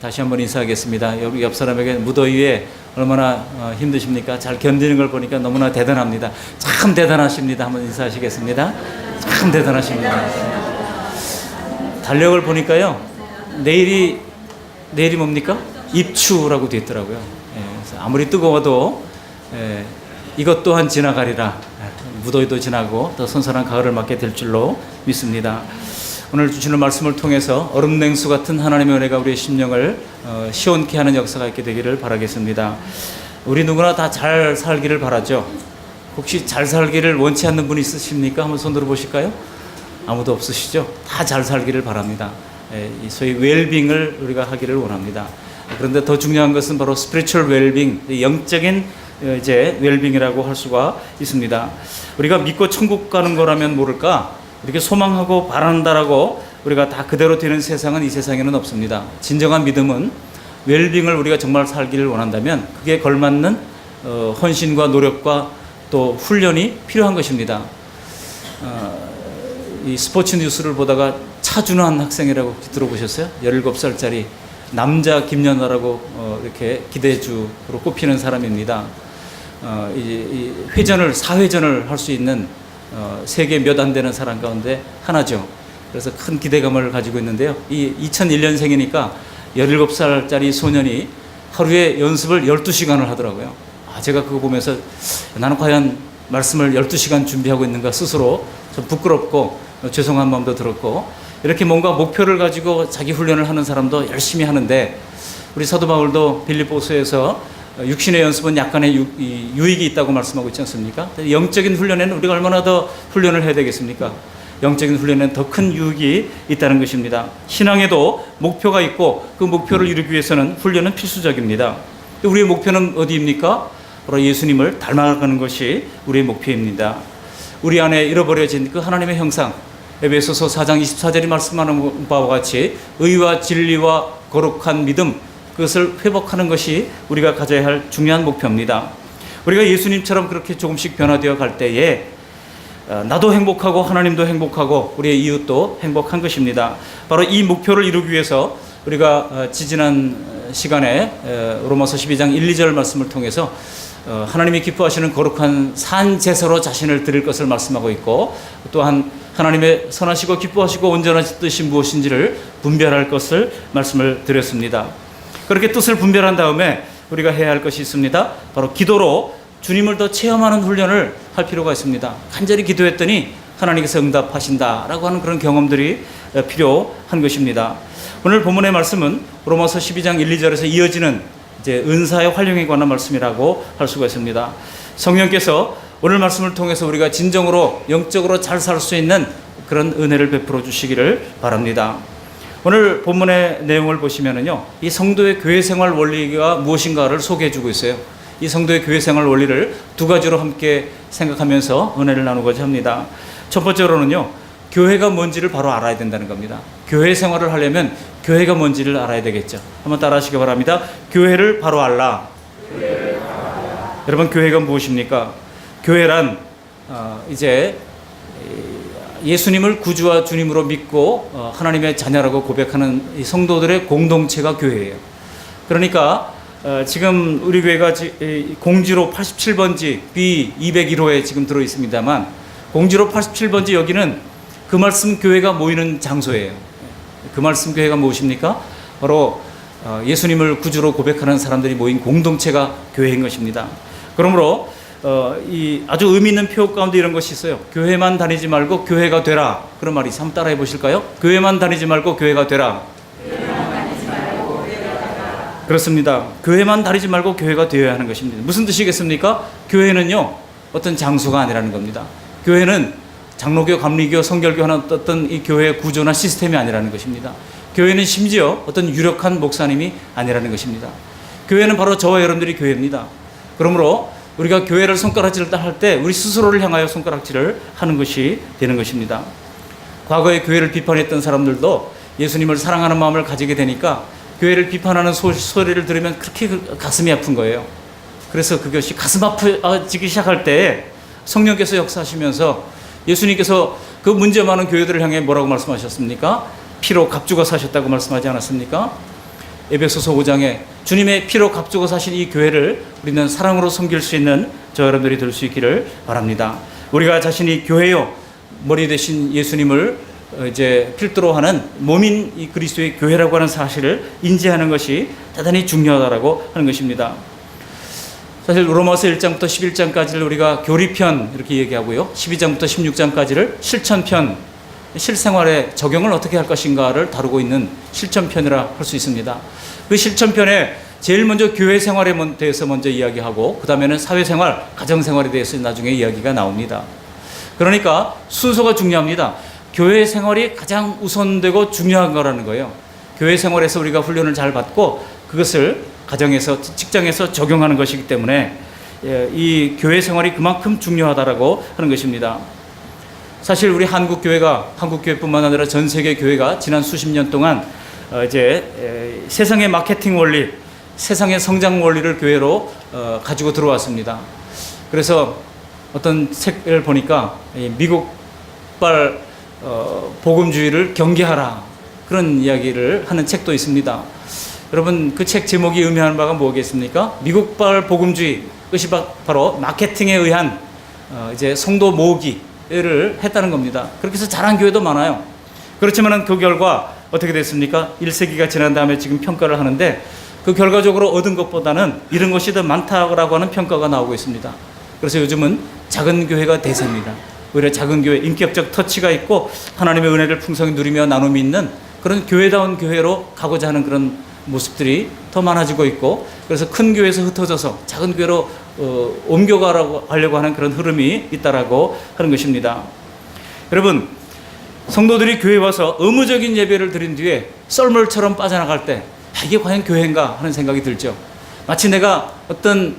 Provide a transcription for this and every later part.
다시 한번 인사하겠습니다. 여기 옆 사람에게 무더위에 얼마나 힘드십니까? 잘 견디는 걸 보니까 너무나 대단합니다. 참 대단하십니다. 한번 인사하시겠습니다. 참 대단하십니다. 달력을 보니까요, 내일이 뭡니까? 입추라고 되어 있더라고요. 그래서 아무리 뜨거워도 이것 또한 지나가리라. 무더위도 지나고 더 선선한 가을을 맞게 될 줄로 믿습니다. 오늘 주시는 말씀을 통해서 얼음 냉수 같은 하나님의 은혜가 우리의 심령을 시원케 하는 역사가 있게 되기를 바라겠습니다. 우리 누구나 다 잘 살기를 바라죠. 혹시 잘 살기를 원치 않는 분 있으십니까? 한번 손 들어보실까요? 아무도 없으시죠? 다 잘 살기를 바랍니다. 소위 웰빙을 우리가 하기를 원합니다. 그런데 더 중요한 것은 바로 spiritual well-being, 영적인 이제 웰빙이라고 할 수가 있습니다. 우리가 믿고 천국 가는 거라면 모를까? 이렇게 소망하고 바란다라고 우리가 다 그대로 되는 세상은 이 세상에는 없습니다. 진정한 믿음은 웰빙을 우리가 정말 살기를 원한다면 그게 걸맞는 헌신과 노력과 또 훈련이 필요한 것입니다. 이 스포츠 뉴스를 보다가 차준환 학생이라고 혹시 들어보셨어요? 17살짜리 남자 김연아라고 이렇게 기대주로 꼽히는 사람입니다. 이 회전을 4회전을 할 수 있는 세계 몇 안 되는 사람 가운데 하나죠. 그래서 큰 기대감을 가지고 있는데요. 이 2001년생이니까 17살짜리 소년이 하루에 연습을 12시간을 하더라고요. 제가 그거 보면서 나는 과연 말씀을 12시간 준비하고 있는가 스스로 좀 부끄럽고 죄송한 마음도 들었고, 이렇게 뭔가 목표를 가지고 자기 훈련을 하는 사람도 열심히 하는데, 우리 사도 바울도 빌립보서에서 육신의 연습은 약간의 유익이 있다고 말씀하고 있지 않습니까? 영적인 훈련에는 우리가 얼마나 더 훈련을 해야 되겠습니까? 영적인 훈련에는 더 큰 유익이 있다는 것입니다. 신앙에도 목표가 있고 그 목표를 이루기 위해서는 훈련은 필수적입니다. 우리의 목표는 어디입니까? 바로 예수님을 닮아가는 것이 우리의 목표입니다. 우리 안에 잃어버려진 그 하나님의 형상, 에베소서 4장 24절이 말씀하는 바와 같이 의와 진리와 거룩한 믿음, 그것을 회복하는 것이 우리가 가져야 할 중요한 목표입니다. 우리가 예수님처럼 그렇게 조금씩 변화되어 갈 때에 나도 행복하고 하나님도 행복하고 우리의 이웃도 행복한 것입니다. 바로 이 목표를 이루기 위해서 우리가 지지난 시간에 로마서 12장 1, 2절 말씀을 통해서 하나님이 기뻐하시는 거룩한 산 제사로 자신을 드릴 것을 말씀하고 있고, 또한 하나님의 선하시고 기뻐하시고 온전하신 뜻이 무엇인지를 분별할 것을 말씀을 드렸습니다. 그렇게 뜻을 분별한 다음에 우리가 해야 할 것이 있습니다. 바로 기도로 주님을 더 체험하는 훈련을 할 필요가 있습니다. 간절히 기도했더니 하나님께서 응답하신다라고 하는 그런 경험들이 필요한 것입니다. 오늘 본문의 말씀은 로마서 12장 1, 2절에서 이어지는 이제 은사의 활용에 관한 말씀이라고 할 수가 있습니다. 성령께서 오늘 말씀을 통해서 우리가 진정으로 영적으로 잘 살 수 있는 그런 은혜를 베풀어 주시기를 바랍니다. 오늘 본문의 내용을 보시면은요, 이 성도의 교회 생활 원리가 무엇인가를 소개해 주고 있어요. 이 성도의 교회 생활 원리를 두 가지로 함께 생각하면서 은혜를 나누고자 합니다. 첫 번째로는요, 교회가 뭔지를 바로 알아야 된다는 겁니다. 교회 생활을 하려면 교회가 뭔지를 알아야 되겠죠. 한번 따라 하시기 바랍니다. 교회를 바로 알라. 여러분, 교회가 무엇입니까? 교회란 이제 예수님을 구주와 주님으로 믿고 하나님의 자녀라고 고백하는 이 성도들의 공동체가 교회예요. 그러니까 지금 우리 교회가 공지로 87번지 B201호에 지금 들어 있습니다만, 공지로 87번지 여기는 그 말씀 교회가 모이는 장소예요. 그 말씀 교회가 무엇입니까? 바로 예수님을 구주로 고백하는 사람들이 모인 공동체가 교회인 것입니다. 그러므로 이 아주 의미 있는 표현 가운데 이런 것이 있어요. 교회만 다니지 말고 교회가 되라. 그런 말이 있어요. 한번 따라해 보실까요? 교회만 다니지 말고 교회가 되라. 그렇습니다. 교회만 다니지 말고 교회가 되어야 하는 것입니다. 무슨 뜻이겠습니까? 교회는요, 어떤 장소가 아니라는 겁니다. 교회는 장로교, 감리교, 성결교 하는 어떤 이 교회의 구조나 시스템이 아니라는 것입니다. 교회는 심지어 어떤 유력한 목사님이 아니라는 것입니다. 교회는 바로 저와 여러분들이 교회입니다. 그러므로 우리가 교회를 손가락질을 할 때 우리 스스로를 향하여 손가락질을 하는 것이 되는 것입니다. 과거에 교회를 비판했던 사람들도 예수님을 사랑하는 마음을 가지게 되니까 교회를 비판하는 소리를 들으면 그렇게 가슴이 아픈 거예요. 그래서 그것이 가슴 아프지기 시작할 때 성령께서 역사하시면서 예수님께서 그 문제 많은 교회들을 향해 뭐라고 말씀하셨습니까? 피로 값주고 사셨다고 말씀하지 않았습니까? 에베소서 5장에 주님의 피로 값주고 사신 이 교회를 우리는 사랑으로 섬길 수 있는 저 여러분들이 될 수 있기를 바랍니다. 우리가 자신이 교회요 머리 되신 예수님을 이제 필두로 하는 몸인 이 그리스도의 교회라고 하는 사실을 인지하는 것이 대단히 중요하다라고 하는 것입니다. 사실 로마서 1장부터 11장까지를 우리가 교리편 이렇게 얘기하고요. 12장부터 16장까지를 실천편, 실생활에 적용을 어떻게 할 것인가를 다루고 있는 실천편이라 할 수 있습니다. 그 실천편에 제일 먼저 교회 생활에 대해서 먼저 이야기하고 그 다음에는 사회생활, 가정생활에 대해서 나중에 이야기가 나옵니다. 그러니까 순서가 중요합니다. 교회 생활이 가장 우선되고 중요한 거라는 거예요. 교회 생활에서 우리가 훈련을 잘 받고 그것을 가정에서, 직장에서 적용하는 것이기 때문에 이 교회 생활이 그만큼 중요하다라고 하는 것입니다. 사실 우리 한국 교회뿐만 아니라 전 세계 교회가 지난 수십 년 동안 이제 세상의 마케팅 원리, 세상의 성장 원리를 교회로 가지고 들어왔습니다. 그래서 어떤 책을 보니까 미국발 복음주의를 경계하라 그런 이야기를 하는 책도 있습니다. 여러분 그 책 제목이 의미하는 바가 뭐겠습니까? 미국발 복음주의, 그것이 바로 마케팅에 의한 이제 성도 모으기를 했다는 겁니다. 그렇게 해서 잘한 교회도 많아요. 그렇지만 그 결과 어떻게 됐습니까? 1세기가 지난 다음에 지금 평가를 하는데 그 결과적으로 얻은 것보다는 이런 것이 더 많다고 하는 평가가 나오고 있습니다. 그래서 요즘은 작은 교회가 대세입니다. 오히려 작은 교회, 인격적 터치가 있고 하나님의 은혜를 풍성히 누리며 나눔이 있는 그런 교회다운 교회로 가고자 하는 그런 모습들이 더 많아지고 있고, 그래서 큰 교회에서 흩어져서 작은 교회로 옮겨가려고 하는 그런 흐름이 있다라고 하는 것입니다. 여러분, 성도들이 교회에 와서 의무적인 예배를 드린 뒤에 썰물처럼 빠져나갈 때 이게 과연 교회인가 하는 생각이 들죠. 마치 내가 어떤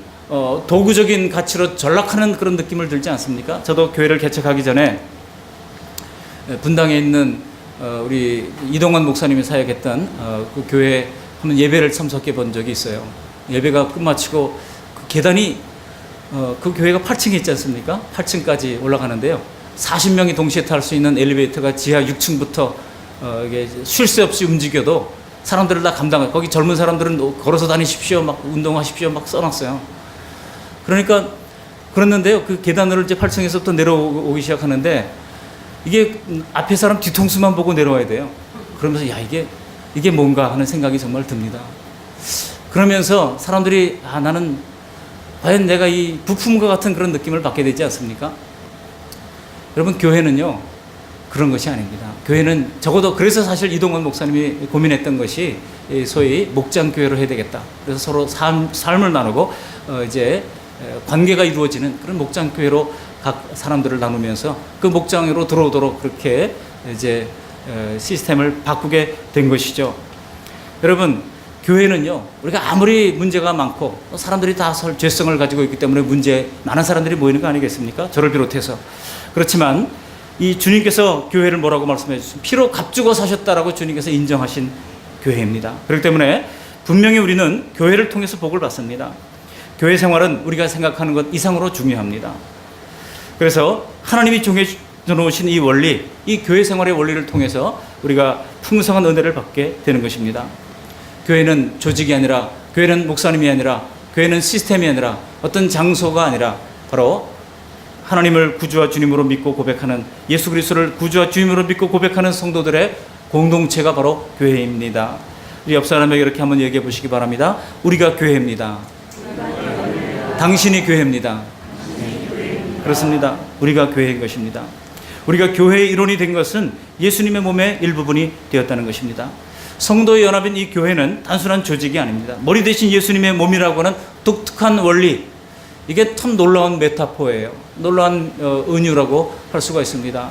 도구적인 가치로 전락하는 그런 느낌을 들지 않습니까? 저도 교회를 개척하기 전에 분당에 있는 우리 이동원 목사님이 사역했던 그 교회에 한번 예배를 참석해 본 적이 있어요. 예배가 끝마치고 그 계단이 그 교회가 8층에 있지 않습니까? 8층까지 올라가는데요. 40명이 동시에 탈 수 있는 엘리베이터가 지하 6층부터 이게 쉴 새 없이 움직여도 사람들을 다 감당해. 거기 젊은 사람들은 걸어서 다니십시오, 막 운동하십시오, 막 써놨어요. 그러니까 그랬는데요. 그 계단으로 이제 8층에서부터 내려오기 시작하는데 이게 앞에 사람 뒤통수만 보고 내려와야 돼요. 그러면서 야 이게 뭔가 하는 생각이 정말 듭니다. 그러면서 사람들이 나는 과연 내가 이 부품과 같은 그런 느낌을 받게 되지 않습니까? 여러분, 교회는요 그런 것이 아닙니다. 교회는 적어도 그래서 사실 이동원 목사님이 고민했던 것이 소위 목장교회로 해야 되겠다. 그래서 서로 삶을 나누고 이제 관계가 이루어지는 그런 목장교회로 각 사람들을 나누면서 그 목장으로 들어오도록 그렇게 이제 시스템을 바꾸게 된 것이죠. 여러분, 교회는요 우리가 아무리 문제가 많고 사람들이 다 죄성을 가지고 있기 때문에 많은 사람들이 모이는 거 아니겠습니까? 저를 비롯해서. 그렇지만 이 주님께서 교회를 뭐라고 말씀해 주셨습니까? 피로 값주고 사셨다라고 주님께서 인정하신 교회입니다. 그렇기 때문에 분명히 우리는 교회를 통해서 복을 받습니다. 교회 생활은 우리가 생각하는 것 이상으로 중요합니다. 그래서 하나님이 정해놓으신 이 원리, 이 교회 생활의 원리를 통해서 우리가 풍성한 은혜를 받게 되는 것입니다. 교회는 조직이 아니라, 교회는 목사님이 아니라, 교회는 시스템이 아니라, 어떤 장소가 아니라 바로 하나님을 구주와 주님으로 믿고 고백하는, 예수 그리스도를 구주와 주님으로 믿고 고백하는 성도들의 공동체가 바로 교회입니다. 우리 옆 사람에게 이렇게 한번 얘기해 보시기 바랍니다. 우리가 교회입니다. 당신이 교회입니다. 그렇습니다. 우리가 교회인 것입니다. 우리가 교회의 일원이 된 것은 예수님의 몸의 일부분이 되었다는 것입니다. 성도의 연합인 이 교회는 단순한 조직이 아닙니다. 머리 대신 예수님의 몸이라고 하는 독특한 원리, 이게 참 놀라운 메타포예요. 놀라운 은유라고 할 수가 있습니다.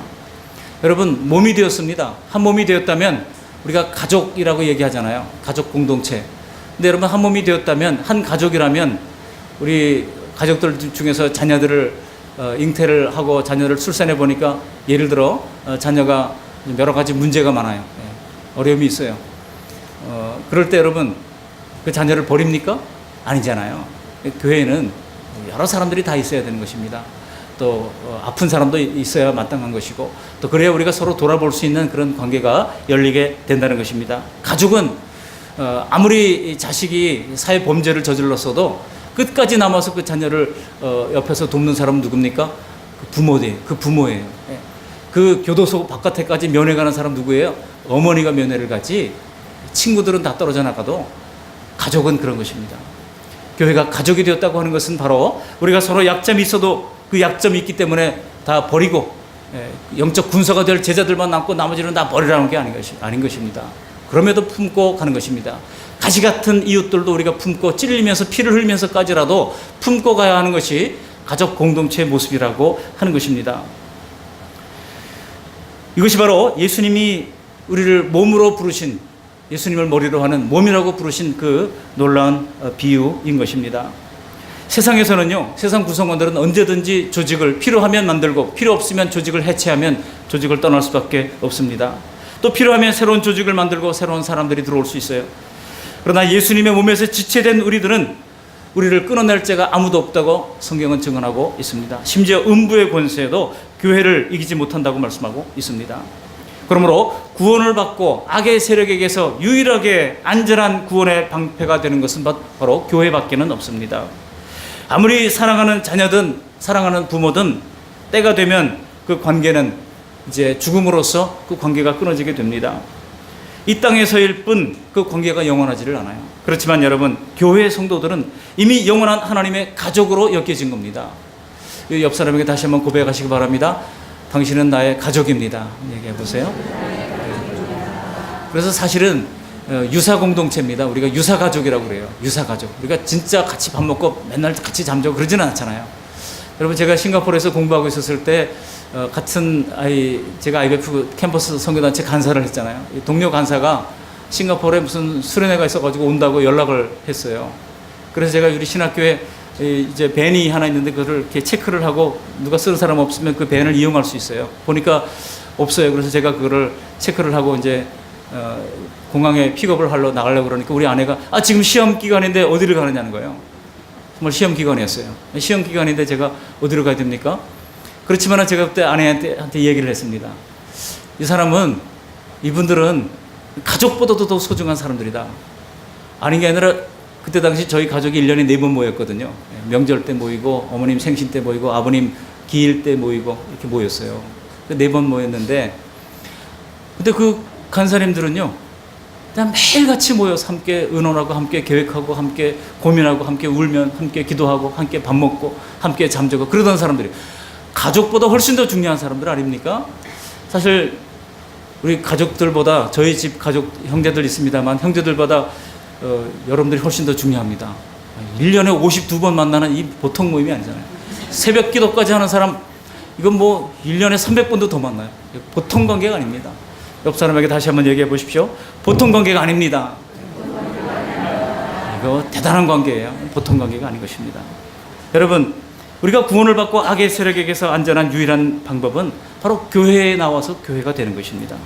여러분, 몸이 되었습니다. 한 몸이 되었다면 우리가 가족이라고 얘기하잖아요. 가족 공동체. 근데 여러분, 한 몸이 되었다면, 한 가족이라면 우리 가족들 중에서 자녀들을 잉태를 하고 자녀를 출산해 보니까 예를 들어 자녀가 여러 가지 문제가 많아요. 어려움이 있어요. 그럴 때 여러분, 그 자녀를 버립니까? 아니잖아요. 교회에는 여러 사람들이 다 있어야 되는 것입니다. 또 아픈 사람도 있어야 마땅한 것이고, 또 그래야 우리가 서로 돌아볼 수 있는 그런 관계가 열리게 된다는 것입니다. 가족은 아무리 자식이 사회 범죄를 저질렀어도 끝까지 남아서 그 자녀를 옆에서 돕는 사람은 누굽니까? 그 부모예요. 예. 그 교도소 바깥에까지 면회 가는 사람 누구예요? 어머니가 면회를 가지. 친구들은 다 떨어져 나가도 가족은 그런 것입니다. 교회가 가족이 되었다고 하는 것은 바로 우리가 서로 약점이 있어도 그 약점이 있기 때문에 다 버리고 영적 군사가 될 제자들만 남고 나머지는 다 버리라는 게 아닌 것입니다. 그럼에도 품고 가는 것입니다. 가시 같은 이웃들도 우리가 품고 찔리면서 피를 흘리면서까지라도 품고 가야 하는 것이 가족 공동체의 모습이라고 하는 것입니다. 이것이 바로 예수님이 우리를 몸으로 부르신, 예수님을 머리로 하는 몸이라고 부르신 그 놀라운 비유인 것입니다. 세상에서는요, 세상 구성원들은 언제든지 조직을 필요하면 만들고 필요 없으면 조직을 해체하면 조직을 떠날 수밖에 없습니다. 또 필요하면 새로운 조직을 만들고 새로운 사람들이 들어올 수 있어요. 그러나 예수님의 몸에서 지체된 우리들은 우리를 끊어낼 자가 아무도 없다고 성경은 증언하고 있습니다. 심지어 음부의 권세도 교회를 이기지 못한다고 말씀하고 있습니다. 그러므로 구원을 받고 악의 세력에게서 유일하게 안전한 구원의 방패가 되는 것은 바로 교회밖에는 없습니다. 아무리 사랑하는 자녀든 사랑하는 부모든 때가 되면 그 관계는 이제 죽음으로써 그 관계가 끊어지게 됩니다. 이 땅에서일 뿐 그 관계가 영원하지를 않아요. 그렇지만 여러분, 교회 성도들은 이미 영원한 하나님의 가족으로 엮여진 겁니다. 옆 사람에게 다시 한번 고백하시기 바랍니다. 당신은 나의 가족입니다. 얘기해 보세요. 그래서 사실은 유사 공동체입니다. 우리가 유사 가족이라고 그래요. 유사 가족. 우리가 진짜 같이 밥 먹고 맨날 같이 잠자고 그러지는 않잖아요. 여러분, 제가 싱가포르에서 공부하고 있었을 때 같은 제가 IBF 캠퍼스 선교단체 간사를 했잖아요. 동료 간사가 싱가포르에 무슨 수련회가 있어가지고 온다고 연락을 했어요. 그래서 제가 우리 신학교에 이제 밴이 하나 있는데 그거를 이렇게 체크를 하고 누가 쓰는 사람 없으면 그 밴을 이용할 수 있어요. 보니까 없어요. 그래서 제가 그거를 체크를 하고 이제 공항에 픽업을 하러 나가려고 그러니까 우리 아내가 지금 시험 기간인데 어디를 가느냐는 거예요. 정말 시험 기간이었어요. 시험 기간인데 제가 어디로 가야 됩니까? 그렇지만 제가 그때 아내한테 얘기를 했습니다. 이분들은 가족보다도 더 소중한 사람들이다. 아닌 게 아니라 그때 당시 저희 가족이 1년에 4번 모였거든요. 명절 때 모이고 어머님 생신 때 모이고 아버님 기일 때 모이고 이렇게 모였어요. 4번 모였는데 근데 그 간사님들은요, 그냥 매일같이 모여서 함께 의논하고 함께 계획하고 함께 고민하고 함께 울면 함께 기도하고 함께 밥 먹고 함께 잠자고 그러던 사람들이 가족보다 훨씬 더 중요한 사람들 아닙니까? 사실 우리 가족들보다 저희 집 가족 형제들 있습니다만 형제들보다 여러분들이 훨씬 더 중요합니다. 1년에 52번 만나는 이 보통 모임이 아니잖아요. 새벽 기도까지 하는 사람 이건 뭐 1년에 300번도 더 만나요. 보통 관계가 아닙니다. 옆 사람에게 다시 한번 얘기해 보십시오. 보통 관계가 아닙니다. 이거 대단한 관계예요. 보통 관계가 아닌 것입니다. 여러분, 우리가 구원을 받고 악의 세력에게서 안전한 유일한 방법은 바로 교회에 나와서 교회가 되는 것입니다.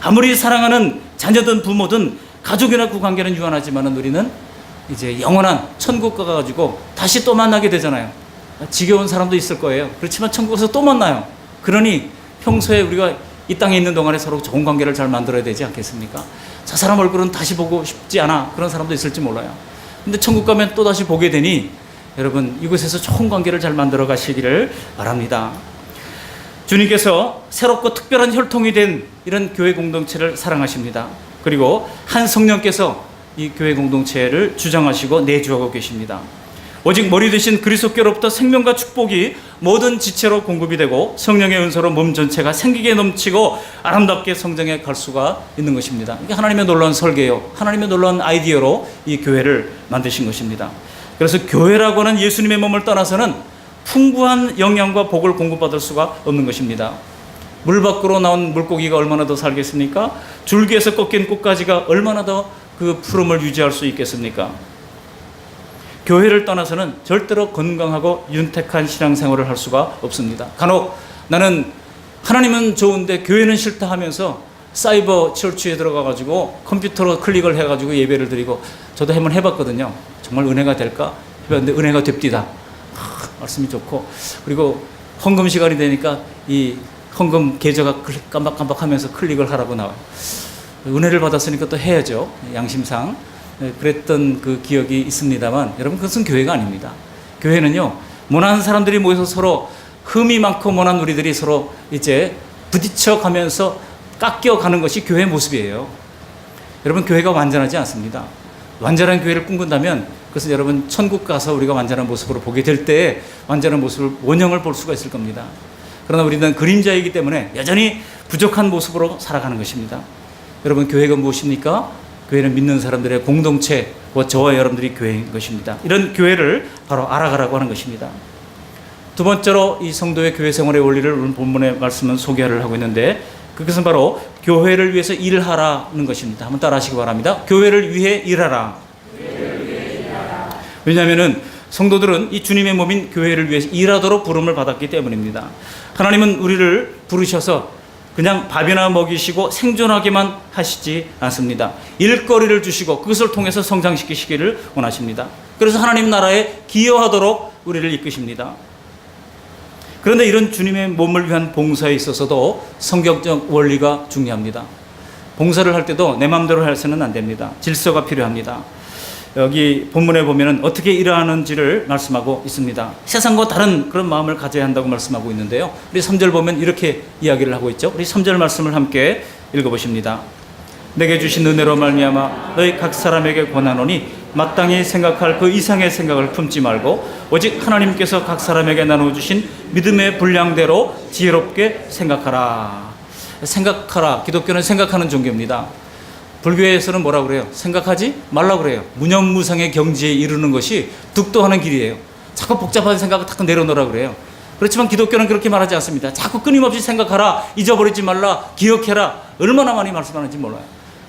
아무리 사랑하는 자녀든 부모든 가족이나 그 관계는 유한하지만 우리는 이제 영원한 천국 가가지고 다시 또 만나게 되잖아요. 지겨운 사람도 있을 거예요. 그렇지만 천국에서 또 만나요. 그러니 평소에 우리가 이 땅에 있는 동안에 서로 좋은 관계를 잘 만들어야 되지 않겠습니까? 저 사람 얼굴은 다시 보고 싶지 않아. 그런 사람도 있을지 몰라요. 근데 천국 가면 또 다시 보게 되니 여러분, 이곳에서 좋은 관계를 잘 만들어 가시기를 바랍니다. 주님께서 새롭고 특별한 혈통이 된 이런 교회 공동체를 사랑하십니다. 그리고 한 성령께서 이 교회 공동체를 주장하시고 내주하고 계십니다. 오직 머리 되신 그리스도께로부터 생명과 축복이 모든 지체로 공급이 되고 성령의 은사로 몸 전체가 생기게 넘치고 아름답게 성장해 갈 수가 있는 것입니다. 이게 하나님의 놀라운 설계요, 하나님의 놀라운 아이디어로 이 교회를 만드신 것입니다. 그래서 교회라고 하는 예수님의 몸을 떠나서는 풍부한 영양과 복을 공급받을 수가 없는 것입니다. 물 밖으로 나온 물고기가 얼마나 더 살겠습니까? 줄기에서 꺾인 꽃가지가 얼마나 더 그 푸름을 유지할 수 있겠습니까? 교회를 떠나서는 절대로 건강하고 윤택한 신앙생활을 할 수가 없습니다. 간혹 나는 하나님은 좋은데 교회는 싫다 하면서 사이버 철치에 들어가가지고 컴퓨터로 클릭을 해가지고 예배를 드리고 저도 한번 해봤거든요. 정말 은혜가 될까? 해봤는데 은혜가 됩디다. 말씀이 좋고, 그리고 헌금 시간이 되니까 이 헌금 계좌가 깜박깜박 하면서 클릭을 하라고 나와요. 은혜를 받았으니까 또 해야죠. 양심상. 그랬던 그 기억이 있습니다만 여러분 그것은 교회가 아닙니다. 교회는요 모난 사람들이 모여서 서로 흠이 많고 모난 우리들이 서로 이제 부딪혀 가면서 깎여가는 것이 교회의 모습이에요. 여러분 교회가 완전하지 않습니다. 완전한 교회를 꿈꾼다면 그것은 여러분 천국 가서 우리가 완전한 모습으로 보게 될 때 완전한 모습을 원형을 볼 수가 있을 겁니다. 그러나 우리는 그림자이기 때문에 여전히 부족한 모습으로 살아가는 것입니다. 여러분 교회가 무엇입니까? 교회는 믿는 사람들의 공동체, 저와 여러분들이 교회인 것입니다. 이런 교회를 바로 알아가라고 하는 것입니다. 두 번째로 이 성도의 교회 생활의 원리를 오늘 본문의 말씀은 소개를 하고 있는데 그것은 바로 교회를 위해서 일하라는 것입니다. 한번 따라 하시기 바랍니다. 교회를 위해 일하라. 왜냐하면 성도들은 이 주님의 몸인 교회를 위해서 일하도록 부름을 받았기 때문입니다. 하나님은 우리를 부르셔서 그냥 밥이나 먹이시고 생존하게만 하시지 않습니다. 일거리를 주시고 그것을 통해서 성장시키시기를 원하십니다. 그래서 하나님 나라에 기여하도록 우리를 이끄십니다. 그런데 이런 주님의 몸을 위한 봉사에 있어서도 성경적 원리가 중요합니다. 봉사를 할 때도 내 마음대로 해서는 안 됩니다. 질서가 필요합니다. 여기 본문에 보면은 어떻게 일하는지를 말씀하고 있습니다. 세상과 다른 그런 마음을 가져야 한다고 말씀하고 있는데요. 우리 3절 보면 이렇게 이야기를 하고 있죠. 우리 3절 말씀을 함께 읽어보십니다. 내게 주신 은혜로 말미암아 너희 각 사람에게 권하노니 마땅히 생각할 그 이상의 생각을 품지 말고 오직 하나님께서 각 사람에게 나눠주신 믿음의 분량대로 지혜롭게 생각하라. 생각하라. 기독교는 생각하는 종교입니다. 불교에서는 뭐라고 그래요? 생각하지 말라고 그래요. 무념무상의 경지에 이르는 것이 득도하는 길이에요. 자꾸 복잡한 생각을 탁 내려놓으라고 그래요. 그렇지만 기독교는 그렇게 말하지 않습니다. 자꾸 끊임없이 생각하라, 잊어버리지 말라, 기억해라. 얼마나 많이 말씀하는지 몰라요.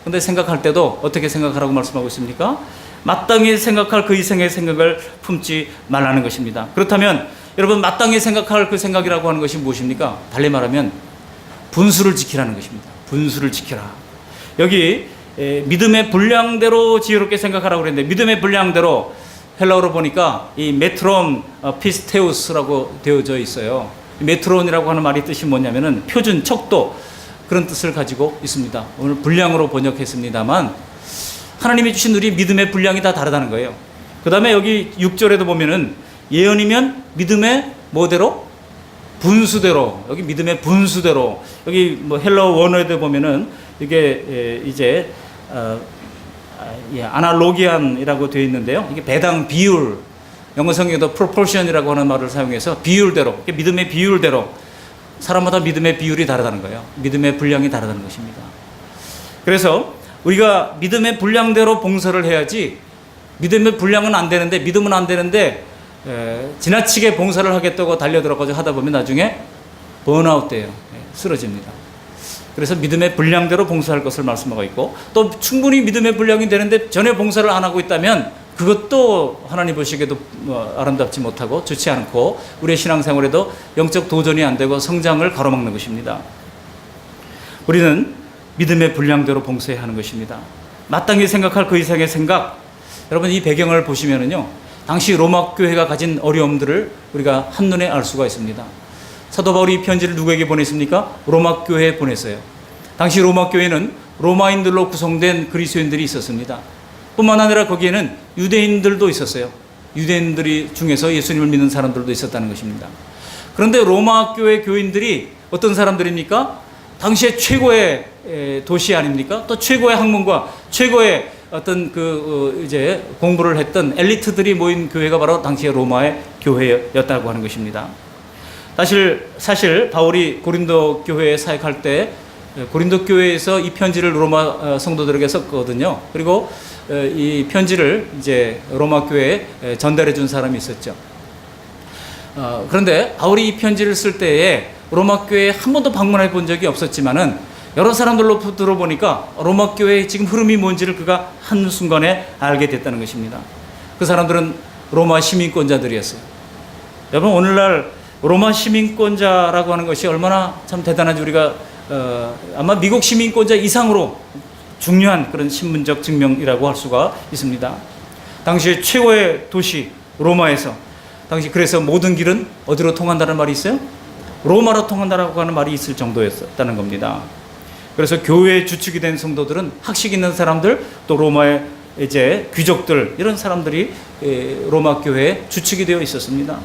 근데 생각할 때도 어떻게 생각하라고 말씀하고 있습니까? 마땅히 생각할 그 이상의 생각을 품지 말라는 것입니다. 그렇다면 여러분 마땅히 생각할 그 생각이라고 하는 것이 무엇입니까? 달리 말하면 분수를 지키라는 것입니다. 분수를 지키라. 여기 믿음의 분량대로 지혜롭게 생각하라고 그랬는데 믿음의 분량대로 헬라어로 보니까 이 메트론 피스테우스라고 되어져 있어요. 메트론이라고 하는 말이 뜻이 뭐냐면은 표준, 척도 그런 뜻을 가지고 있습니다. 오늘 분량으로 번역했습니다만 하나님이 주신 우리 믿음의 분량이 다 다르다는 거예요. 그 다음에 여기 6절에도 보면은 예언이면 믿음의 뭐대로? 분수대로. 여기 믿음의 분수대로. 여기 뭐 헬라어 원어에도 보면은 이게 이제 아날로기안이라고 되어 있는데요. 이게 배당 비율, 영어 성경에도 proportion이라고 하는 말을 사용해서 비율대로, 믿음의 비율대로 사람마다 믿음의 비율이 다르다는 거예요. 믿음의 분량이 다르다는 것입니다. 그래서 우리가 믿음의 분량대로 봉사를 해야지 믿음의 분량은 안 되는데 믿음은 안 되는데 지나치게 봉사를 하겠다고 달려들어가지고 하다 보면 나중에 번아웃 돼요. 쓰러집니다. 그래서 믿음의 분량대로 봉사할 것을 말씀하고 있고 또 충분히 믿음의 분량이 되는데 전혀 봉사를 안 하고 있다면 그것도 하나님 보시기에도 아름답지 못하고 좋지 않고 우리의 신앙생활에도 영적 도전이 안 되고 성장을 가로막는 것입니다. 우리는 믿음의 분량대로 봉사해야 하는 것입니다. 마땅히 생각할 그 이상의 생각. 여러분 이 배경을 보시면은요 당시 로마 교회가 가진 어려움들을 우리가 한눈에 알 수가 있습니다. 사도 바울이 이 편지를 누구에게 보냈습니까? 로마 교회에 보냈어요. 당시 로마 교회는 로마인들로 구성된 그리스도인들이 있었습니다. 뿐만 아니라 거기에는 유대인들도 있었어요. 유대인들이 중에서 예수님을 믿는 사람들도 있었다는 것입니다. 그런데 로마 교회 교인들이 어떤 사람들입니까? 당시에 최고의 도시 아닙니까? 또 최고의 학문과 최고의 어떤 이제 공부를 했던 엘리트들이 모인 교회가 바로 당시의 로마의 교회였다고 하는 것입니다. 사실 바울이 고린도 교회에 사역할 때 고린도 교회에서 이 편지를 로마 성도들에게 썼거든요. 그리고 이 편지를 이제 로마 교회에 전달해 준 사람이 있었죠. 그런데 바울이 이 편지를 쓸 때에 로마 교회에 한 번도 방문해 본 적이 없었지만은 여러 사람들로 들어보니까 로마 교회의 지금 흐름이 뭔지를 그가 한순간에 알게 됐다는 것입니다. 그 사람들은 로마 시민권자들이었어요. 여러분 오늘날 로마 시민권자라고 하는 것이 얼마나 참 대단한지 우리가 아마 미국 시민권자 이상으로 중요한 그런 신분적 증명이라고 할 수가 있습니다. 당시 최고의 도시 로마에서 당시 그래서 모든 길은 어디로 통한다는 말이 있어요? 로마로 통한다라고 하는 말이 있을 정도였다는 겁니다. 그래서 교회의 주축이 된 성도들은 학식 있는 사람들, 또 로마의 이제 귀족들, 이런 사람들이 로마 교회의 주축이 되어 있었습니다.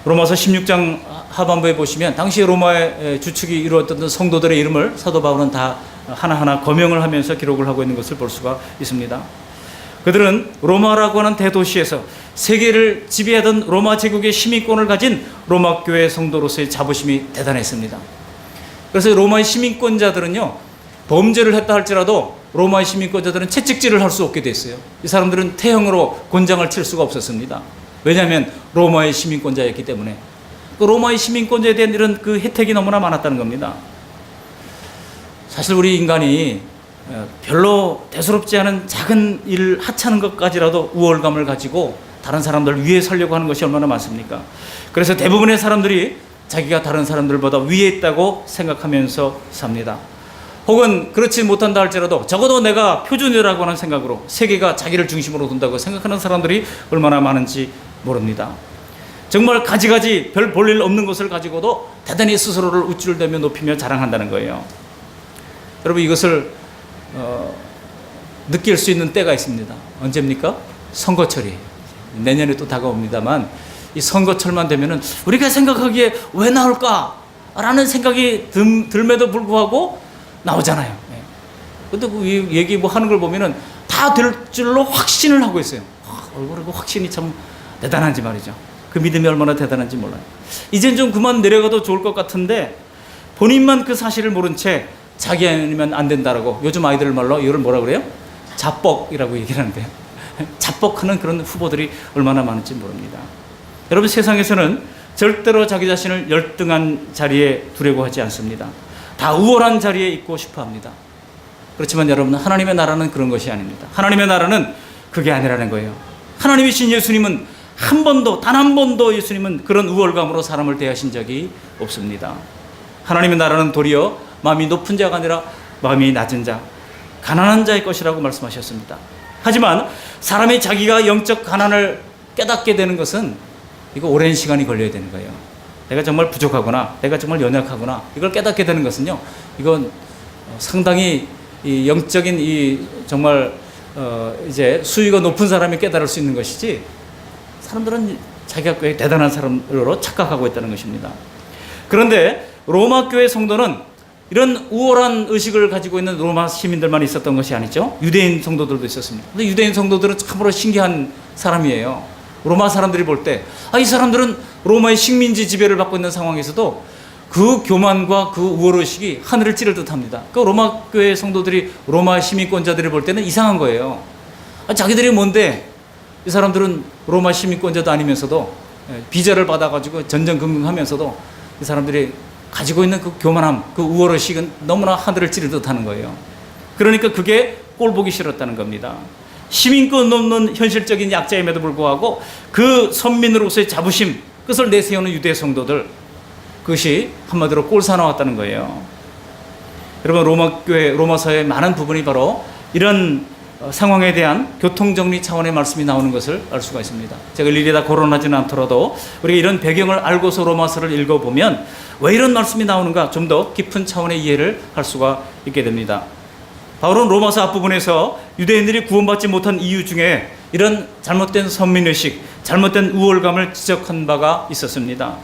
로마서 16장 하반부에 보시면 당시 로마의 주축이 이루어졌던 성도들의 이름을 사도 바울은 다 하나하나 거명을 하면서 기록을 하고 있는 것을 볼 수가 있습니다. 그들은 로마라고 하는 대도시에서 세계를 지배하던 로마 제국의 시민권을 가진 로마 교회 성도로서의 자부심이 대단했습니다. 그래서 로마의 시민권자들은요, 범죄를 했다 할지라도 로마의 시민권자들은 채찍질을 할 수 없게 됐어요. 이 사람들은 태형으로 곤장을 칠 수가 없었습니다. 왜냐하면 로마의 시민권자였기 때문에. 그 로마의 시민권자에 대한 이런 그 혜택이 너무나 많았다는 겁니다. 사실 우리 인간이 별로 대수롭지 않은 작은 일 하찮은 것까지라도 우월감을 가지고 다른 사람들 위에 살려고 하는 것이 얼마나 많습니까? 그래서 대부분의 사람들이 자기가 다른 사람들보다 위에 있다고 생각하면서 삽니다. 혹은 그렇지 못한다 할지라도 적어도 내가 표준이라고 하는 생각으로 세계가 자기를 중심으로 둔다고 생각하는 사람들이 얼마나 많은지 모릅니다. 정말 가지가지 별 볼일 없는 것을 가지고도 대단히 스스로를 우쭐대며 높이며 자랑한다는 거예요. 여러분, 이것을 느낄 수 있는 때가 있습니다. 언제입니까? 선거철이 내년에 또 다가옵니다만, 이 선거철만 되면은 우리가 생각하기에 왜 나올까라는 생각이 들매도 불구하고 나오잖아요. 근데 그 얘기 뭐 하는 걸 보면은 다 될 줄로 확신을 하고 있어요. 얼굴에 그 확신이 참 대단한지 말이죠. 그 믿음이 얼마나 대단한지 몰라요. 이젠 좀 그만 내려가도 좋을 것 같은데, 본인만 그 사실을 모른 채 자기 아니면 안 된다라고, 요즘 아이들 말로 이걸 뭐라 그래요? 자뻑이라고 얘기를 하는데요. 자뻑하는 그런 후보들이 얼마나 많은지 모릅니다. 여러분, 세상에서는 절대로 자기 자신을 열등한 자리에 두려고 하지 않습니다. 다 우월한 자리에 있고 싶어 합니다. 그렇지만 여러분, 하나님의 나라는 그런 것이 아닙니다. 하나님의 나라는 그게 아니라는 거예요. 하나님이신 예수님은 단 한 번도 예수님은 그런 우월감으로 사람을 대하신 적이 없습니다. 하나님의 나라는 도리어 마음이 높은 자가 아니라 마음이 낮은 자, 가난한 자의 것이라고 말씀하셨습니다. 하지만 사람이 자기가 영적 가난을 깨닫게 되는 것은 이거 오랜 시간이 걸려야 되는 거예요. 내가 정말 부족하구나, 내가 정말 연약하구나, 이걸 깨닫게 되는 것은요, 이건 상당히 이 영적인 이 정말 이제 수위가 높은 사람이 깨달을 수 있는 것이지, 사람들은 자기가 꽤 대단한 사람으로 착각하고 있다는 것입니다. 그런데 로마 교회 성도는 이런 우월한 의식을 가지고 있는 로마 시민들만 있었던 것이 아니죠. 유대인 성도들도 있었습니다. 근데 유대인 성도들은 참으로 신기한 사람이에요. 로마 사람들이 볼 때, 이 사람들은 로마의 식민지 지배를 받고 있는 상황에서도 그 교만과 그 우월의식이 하늘을 찌를 듯 합니다. 그 로마 교회 성도들이 로마 시민권자들이 볼 때는 이상한 거예요. 자기들이 뭔데, 이 사람들은 로마 시민권자도 아니면서도 비자를 받아가지고 전전긍긍하면서도 이 사람들이 가지고 있는 그 교만함, 그 우월의식은 너무나 하늘을 찌를 듯 하는 거예요. 그러니까 그게 꼴보기 싫었다는 겁니다. 시민권 넘는 현실적인 약자임에도 불구하고 그 선민으로서의 자부심, 그것을 내세우는 유대 성도들, 그것이 한마디로 꼴사나웠다는 거예요. 여러분, 로마서의 많은 부분이 바로 이런 상황에 대한 교통정리 차원의 말씀이 나오는 것을 알 수가 있습니다. 제가 일일이 다 거론하지는 않더라도 우리가 이런 배경을 알고서 로마서를 읽어보면 왜 이런 말씀이 나오는가 좀 더 깊은 차원의 이해를 할 수가 있게 됩니다. 바울은 로마서 앞부분에서 유대인들이 구원받지 못한 이유 중에 이런 잘못된 선민의식, 잘못된 우월감을 지적한 바가 있었습니다.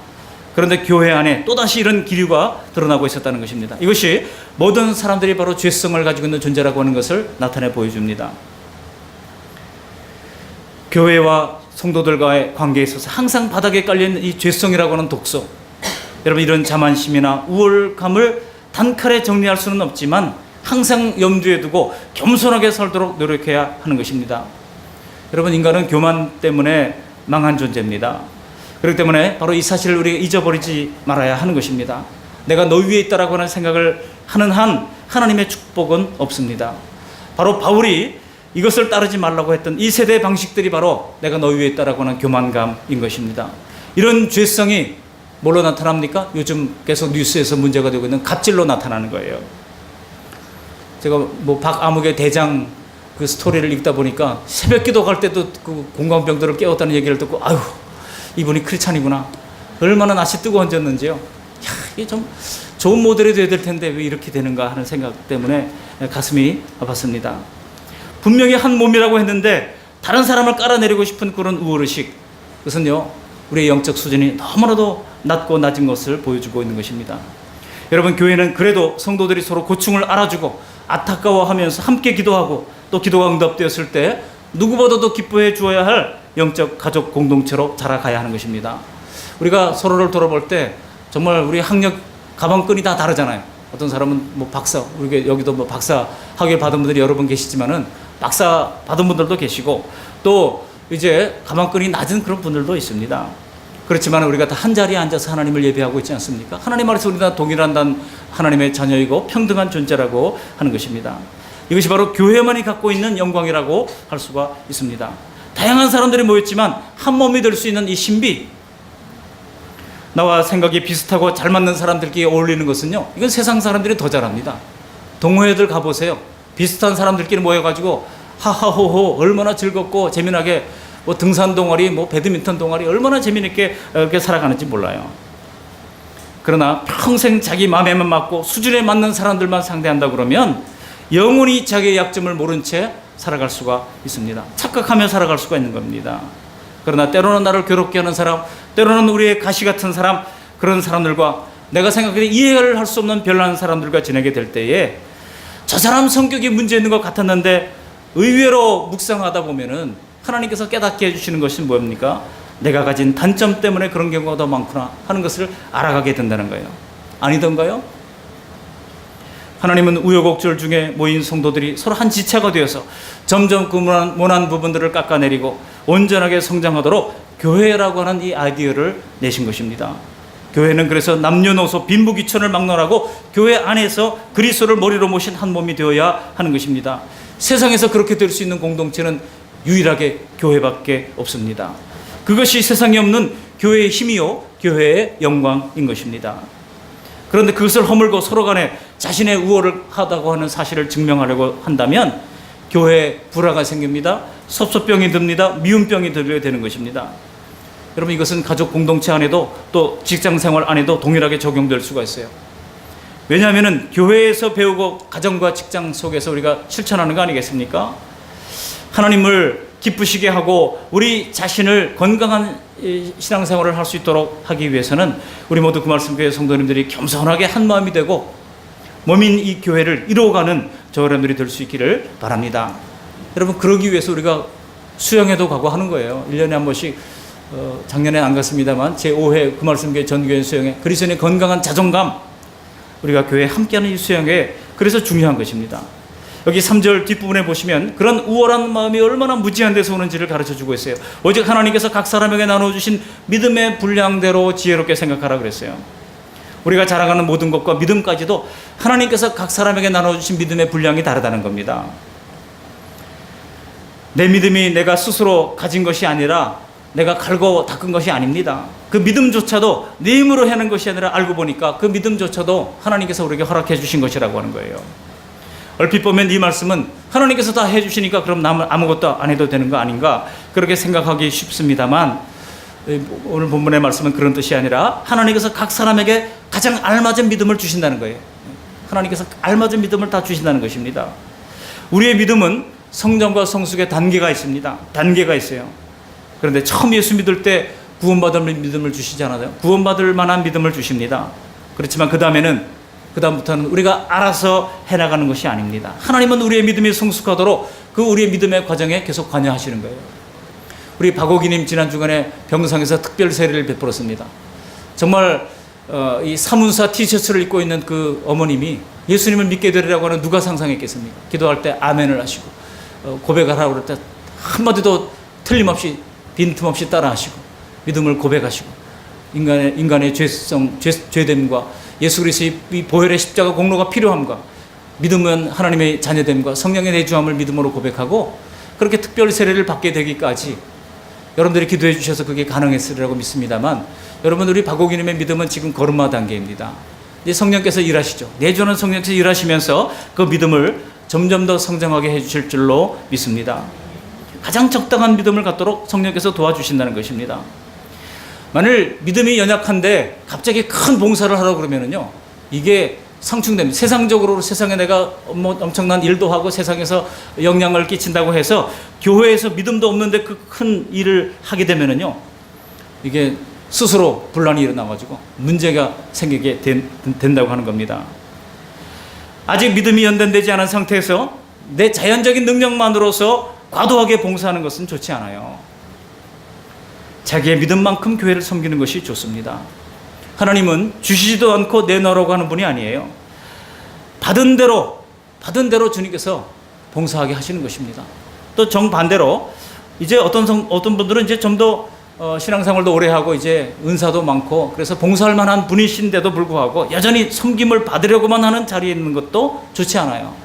그런데 교회 안에 또다시 이런 기류가 드러나고 있었다는 것입니다. 이것이 모든 사람들이 바로 죄성을 가지고 있는 존재라고 하는 것을 나타내 보여줍니다. 교회와 성도들과의 관계에 있어서 항상 바닥에 깔려있는 이 죄성이라고 하는 독소, 여러분, 이런 자만심이나 우월감을 단칼에 정리할 수는 없지만 항상 염두에 두고 겸손하게 살도록 노력해야 하는 것입니다. 여러분, 인간은 교만 때문에 망한 존재입니다. 그렇기 때문에 바로 이 사실을 우리가 잊어버리지 말아야 하는 것입니다. 내가 너 위에 있다라고 하는 생각을 하는 한 하나님의 축복은 없습니다. 바로 바울이 이것을 따르지 말라고 했던 이 세대의 방식들이 바로 내가 너 위에 있다라고 하는 교만감인 것입니다. 이런 죄성이 뭘로 나타납니까? 요즘 계속 뉴스에서 문제가 되고 있는 갑질로 나타나는 거예요. 제가 뭐 박아무개 대장 그 스토리를 읽다 보니까 새벽 기도 갈 때도 그 공감병들을 깨웠다는 얘기를 듣고, 아유, 이분이 크리스찬이구나, 얼마나 낯이 뜨거워졌는지요. 이게 좀 좋은 모델이 되어야 될 텐데 왜 이렇게 되는가 하는 생각 때문에 가슴이 아팠습니다. 분명히 한 몸이라고 했는데 다른 사람을 깔아내리고 싶은 그런 우월의식, 그것은요 우리의 영적 수준이 너무나도 낮고 낮은 것을 보여주고 있는 것입니다. 여러분, 교회는 그래도 성도들이 서로 고충을 알아주고 안타까워하면서 함께 기도하고 또 기도가 응답되었을 때 누구보다도 기뻐해 주어야 할 영적 가족 공동체로 자라가야 하는 것입니다. 우리가 서로를 돌아볼 때 정말 우리 학력 가방끈이 다 다르잖아요. 어떤 사람은 뭐 박사, 우리 여기도 뭐 박사 학위를 받은 분들이 여러 분 계시지만은 박사 받은 분들도 계시고 또 이제 가방끈이 낮은 그런 분들도 있습니다. 그렇지만 우리가 다 한 자리에 앉아서 하나님을 예배하고 있지 않습니까? 하나님 안에서 우리가 다 동일한 하나님의 자녀이고 평등한 존재라고 하는 것입니다. 이것이 바로 교회만이 갖고 있는 영광이라고 할 수가 있습니다. 다양한 사람들이 모였지만 한 몸이 될 수 있는 이 신비, 나와 생각이 비슷하고 잘 맞는 사람들끼리 어울리는 것은요, 이건 세상 사람들이 더 잘합니다. 동호회들 가보세요. 비슷한 사람들끼리 모여가지고 하하호호 얼마나 즐겁고 재미나게 뭐 등산 동아리, 뭐 배드민턴 동아리 얼마나 재미있게 이렇게 살아가는지 몰라요. 그러나 평생 자기 마음에만 맞고 수준에 맞는 사람들만 상대한다 그러면 영원히 자기의 약점을 모른 채 살아갈 수가 있습니다. 착각하며 살아갈 수가 있는 겁니다. 그러나 때로는 나를 괴롭게 하는 사람, 때로는 우리의 가시 같은 사람, 그런 사람들과 내가 생각해 이해를 할 수 없는 별난 사람들과 지내게 될 때에 저 사람 성격이 문제 있는 것 같았는데 의외로 묵상하다 보면은 하나님께서 깨닫게 해주시는 것이 뭡니까? 내가 가진 단점 때문에 그런 경우가 더 많구나 하는 것을 알아가게 된다는 거예요. 아니던가요? 하나님은 우여곡절 중에 모인 성도들이 서로 한 지체가 되어서 점점 그 모난 부분들을 깎아내리고 온전하게 성장하도록 교회라고 하는 이 아이디어를 내신 것입니다. 교회는 그래서 남녀노소 빈부귀천을 막론하고 교회 안에서 그리스도를 머리로 모신 한 몸이 되어야 하는 것입니다. 세상에서 그렇게 될 수 있는 공동체는 유일하게 교회밖에 없습니다. 그것이 세상에 없는 교회의 힘이요 교회의 영광인 것입니다. 그런데 그것을 허물고 서로 간에 자신의 우월을 하다고 하는 사실을 증명하려고 한다면 교회에 불화가 생깁니다. 섭섭병이 듭니다. 미움병이 들게 되는 것입니다. 여러분, 이것은 가족 공동체 안에도 또 직장 생활 안에도 동일하게 적용될 수가 있어요. 왜냐하면 교회에서 배우고 가정과 직장 속에서 우리가 실천하는 거 아니겠습니까? 하나님을 기쁘시게 하고 우리 자신을 건강한 신앙생활을 할 수 있도록 하기 위해서는 우리 모두 그 말씀교회 성도님들이 겸손하게 한 마음이 되고 몸인 이 교회를 이루어가는 저 여러분들이 될 수 있기를 바랍니다. 여러분, 그러기 위해서 우리가 수영회도 가고 하는 거예요. 1년에 한 번씩 작년에 안 갔습니다만 제5회 그 말씀교회 전교회 수영회, 그리스도인의 건강한 자존감, 우리가 교회에 함께하는 이 수영회, 그래서 중요한 것입니다. 여기 3절 뒷부분에 보시면 그런 우월한 마음이 얼마나 무지한 데서 오는지를 가르쳐주고 있어요. 오직 하나님께서 각 사람에게 나눠주신 믿음의 분량대로 지혜롭게 생각하라 그랬어요. 우리가 자랑하는 모든 것과 믿음까지도 하나님께서 각 사람에게 나눠주신 믿음의 분량이 다르다는 겁니다. 내 믿음이 내가 스스로 가진 것이 아니라 내가 갈고 닦은 것이 아닙니다. 그 믿음조차도 내 힘으로 하는 것이 아니라 알고 보니까 그 믿음조차도 하나님께서 우리에게 허락해 주신 것이라고 하는 거예요. 얼핏 보면 이 말씀은 하나님께서 다 해주시니까 그럼 남은 아무것도 안 해도 되는 거 아닌가, 그렇게 생각하기 쉽습니다만 오늘 본문의 말씀은 그런 뜻이 아니라 하나님께서 각 사람에게 가장 알맞은 믿음을 주신다는 거예요. 하나님께서 알맞은 믿음을 다 주신다는 것입니다. 우리의 믿음은 성장과 성숙의 단계가 있습니다. 단계가 있어요. 그런데 처음 예수 믿을 때 구원받을 믿음을 주시지 않아요? 구원받을 만한 믿음을 주십니다. 그렇지만 그다음부터는 우리가 알아서 해나가는 것이 아닙니다. 하나님은 우리의 믿음이 성숙하도록 그 우리의 믿음의 과정에 계속 관여하시는 거예요. 우리 박옥이님 지난 주간에 병상에서 특별 세례를 베풀었습니다. 정말 이 사문사 티셔츠를 입고 있는 그 어머님이 예수님을 믿게 되리라고 하는 누가 상상했겠습니까? 기도할 때 아멘을 하시고 고백을 하라고 그럴 때 한마디도 틀림없이 빈틈없이 따라하시고 믿음을 고백하시고 인간의 죄됨과 예수 그리스도의 이 보혈의 십자가 공로가 필요함과 믿음은 하나님의 자녀됨과 성령의 내주함을 믿음으로 고백하고 그렇게 특별 세례를 받게 되기까지 여러분들이 기도해 주셔서 그게 가능했으리라고 믿습니다만, 여러분, 우리 박옥이님의 믿음은 지금 걸음마 단계입니다. 이제 성령께서 일하시죠. 내주하는 성령께서 일하시면서 그 믿음을 점점 더 성장하게 해주실 줄로 믿습니다. 가장 적당한 믿음을 갖도록 성령께서 도와주신다는 것입니다. 만일 믿음이 연약한데 갑자기 큰 봉사를 하라고 그러면은요, 이게 상충됩니다. 세상적으로 세상에 내가 뭐 엄청난 일도 하고 세상에서 영향을 끼친다고 해서 교회에서 믿음도 없는데 그 큰 일을 하게 되면은요, 이게 스스로 분란이 일어나가지고 문제가 생기게 된다고 하는 겁니다. 아직 믿음이 연단되지 않은 상태에서 내 자연적인 능력만으로서 과도하게 봉사하는 것은 좋지 않아요. 자기의 믿음만큼 교회를 섬기는 것이 좋습니다. 하나님은 주시지도 않고 내놓으라고 하는 분이 아니에요. 받은 대로 주님께서 봉사하게 하시는 것입니다. 또 정반대로 이제 어떤 분들은 이제 좀 더 신앙생활도 오래 하고 이제 은사도 많고 그래서 봉사할 만한 분이신데도 불구하고 여전히 섬김을 받으려고만 하는 자리에 있는 것도 좋지 않아요.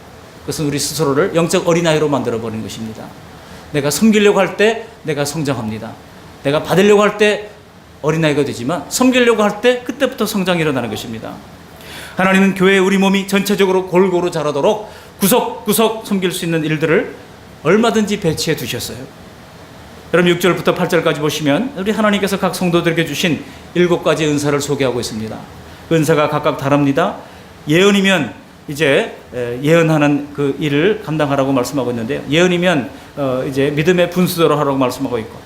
그것은 우리 스스로를 영적 어린아이로 만들어버리는 것입니다. 내가 섬기려고 할 때 내가 성장합니다. 내가 받으려고 할 때 어린아이가 되지만 섬기려고 할 때 그때부터 성장이 일어나는 것입니다. 하나님은 교회의 우리 몸이 전체적으로 골고루 자라도록 구석구석 섬길 수 있는 일들을 얼마든지 배치해 두셨어요. 여러분 6절부터 8절까지 보시면 우리 하나님께서 각 성도들에게 주신 7가지 은사를 소개하고 있습니다. 은사가 각각 다릅니다. 예언이면 이제 예언하는 그 일을 감당하라고 말씀하고 있는데요. 예언이면 이제 믿음의 분수대로 하라고 말씀하고 있고,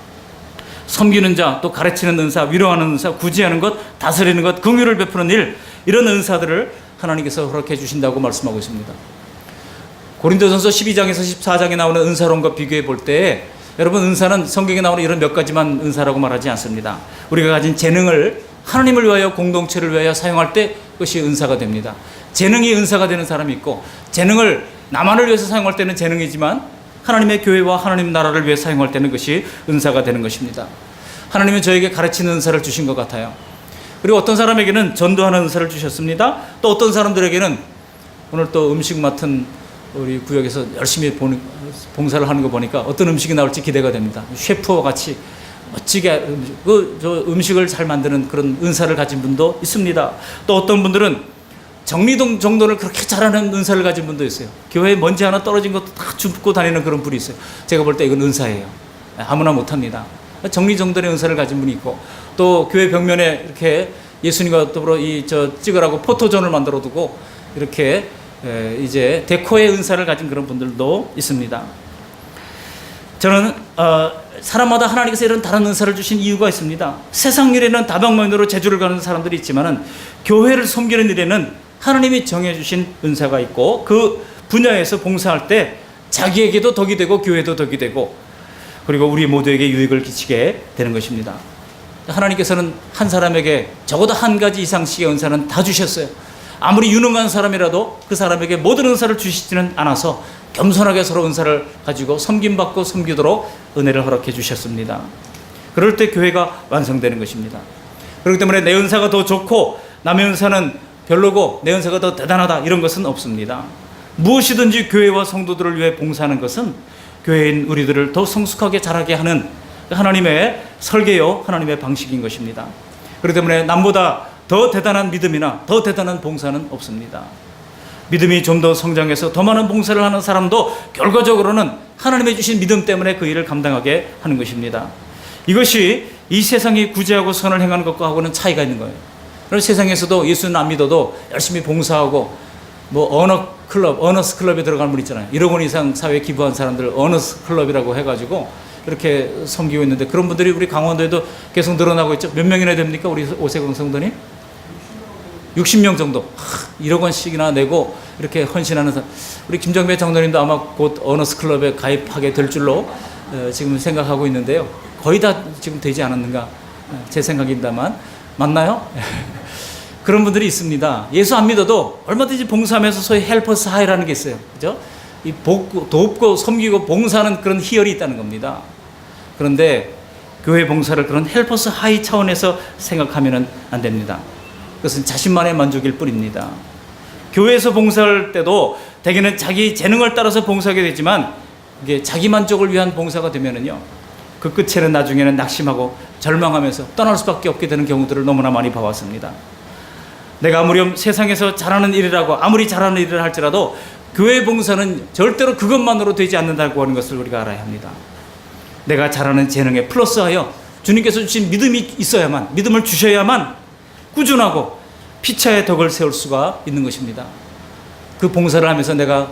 섬기는 자, 또 가르치는 은사, 위로하는 은사, 구제하는 것, 다스리는 것, 긍휼을 베푸는 일, 이런 은사들을 하나님께서 허락해 주신다고 말씀하고 있습니다. 고린도전서 12장에서 14장에 나오는 은사론과 비교해 볼 때 여러분 은사는 성경에 나오는 이런 몇 가지만 은사라고 말하지 않습니다. 우리가 가진 재능을 하나님을 위하여 공동체를 위하여 사용할 때 그것이 은사가 됩니다. 재능이 은사가 되는 사람이 있고 재능을 나만을 위해서 사용할 때는 재능이지만 하나님의 교회와 하나님 나라를 위해 사용할 때는 그것이 은사가 되는 것입니다. 하나님은 저에게 가르치는 은사를 주신 것 같아요. 그리고 어떤 사람에게는 전도하는 은사를 주셨습니다. 또 어떤 사람들에게는 오늘 또 음식 맡은 우리 구역에서 열심히 봉사를 하는 거 보니까 어떤 음식이 나올지 기대가 됩니다. 셰프와 같이 멋지게 음식을 잘 만드는 그런 은사를 가진 분도 있습니다. 또 어떤 분들은 정리동 정돈을 그렇게 잘하는 은사를 가진 분도 있어요. 교회에 먼지 하나 떨어진 것도 다 줍고 다니는 그런 분이 있어요. 제가 볼 때 이건 은사예요. 아무나 못합니다. 정리정돈의 은사를 가진 분이 있고, 또 교회 벽면에 이렇게 예수님과 더불어 찍으라고 포토존을 만들어 두고 이렇게 이제 데코의 은사를 가진 그런 분들도 있습니다. 저는 사람마다 하나님께서 이런 다른 은사를 주신 이유가 있습니다. 세상 일에는 다방면으로 재주를 가는 사람들이 있지만은 교회를 섬기는 일에는 하나님이 정해주신 은사가 있고 그 분야에서 봉사할 때 자기에게도 덕이 되고 교회도 덕이 되고 그리고 우리 모두에게 유익을 끼치게 되는 것입니다. 하나님께서는 한 사람에게 적어도 한 가지 이상씩의 은사는 다 주셨어요. 아무리 유능한 사람이라도 그 사람에게 모든 은사를 주시지는 않아서 겸손하게 서로 은사를 가지고 섬김받고 섬기도록 은혜를 허락해 주셨습니다. 그럴 때 교회가 완성되는 것입니다. 그렇기 때문에 내 은사가 더 좋고 남의 은사는 별로고 내 은사가 더 대단하다 이런 것은 없습니다. 무엇이든지 교회와 성도들을 위해 봉사하는 것은 교회인 우리들을 더 성숙하게 자라게 하는 하나님의 설계요, 하나님의 방식인 것입니다. 그렇기 때문에 남보다 더 대단한 믿음이나 더 대단한 봉사는 없습니다. 믿음이 좀 더 성장해서 더 많은 봉사를 하는 사람도 결과적으로는 하나님의 주신 믿음 때문에 그 일을 감당하게 하는 것입니다. 이것이 이 세상이 구제하고 선을 행하는 것과 하고는 차이가 있는 거예요. 그래서 세상에서도 예수는 안 믿어도 열심히 봉사하고 어너스 클럽에 들어간 분 있잖아요. 1억 원 이상 사회에 기부한 사람들 어너스 클럽이라고 해가지고 이렇게 섬기고 있는데 그런 분들이 우리 강원도에도 계속 늘어나고 있죠. 몇 명이나 됩니까? 우리 오세광 성도님? 60명 정도. 1억 원씩이나 내고 이렇게 헌신하는 사람. 우리 김정배 장로님도 아마 곧 어너스 클럽에 가입하게 될 줄로 지금 생각하고 있는데요. 거의 다 지금 되지 않았는가 제 생각입니다만 맞나요? 그런 분들이 있습니다. 예수 안 믿어도 얼마든지 봉사하면서 소위 헬퍼스 하이라는 게 있어요. 그죠? 이 돕고 섬기고 봉사하는 그런 희열이 있다는 겁니다. 그런데 교회 봉사를 그런 헬퍼스 하이 차원에서 생각하면 안 됩니다. 그것은 자신만의 만족일 뿐입니다. 교회에서 봉사할 때도 대개는 자기 재능을 따라서 봉사하게 되지만 이게 자기 만족을 위한 봉사가 되면은요, 그 끝에는 나중에는 낙심하고 절망하면서 떠날 수밖에 없게 되는 경우들을 너무나 많이 봐왔습니다. 내가 아무리 세상에서 잘하는 일이라고 아무리 잘하는 일을 할지라도 교회 봉사는 절대로 그것만으로 되지 않는다고 하는 것을 우리가 알아야 합니다. 내가 잘하는 재능에 플러스하여 주님께서 주신 믿음이 있어야만, 믿음을 주셔야만 꾸준하고 피차의 덕을 세울 수가 있는 것입니다. 그 봉사를 하면서 내가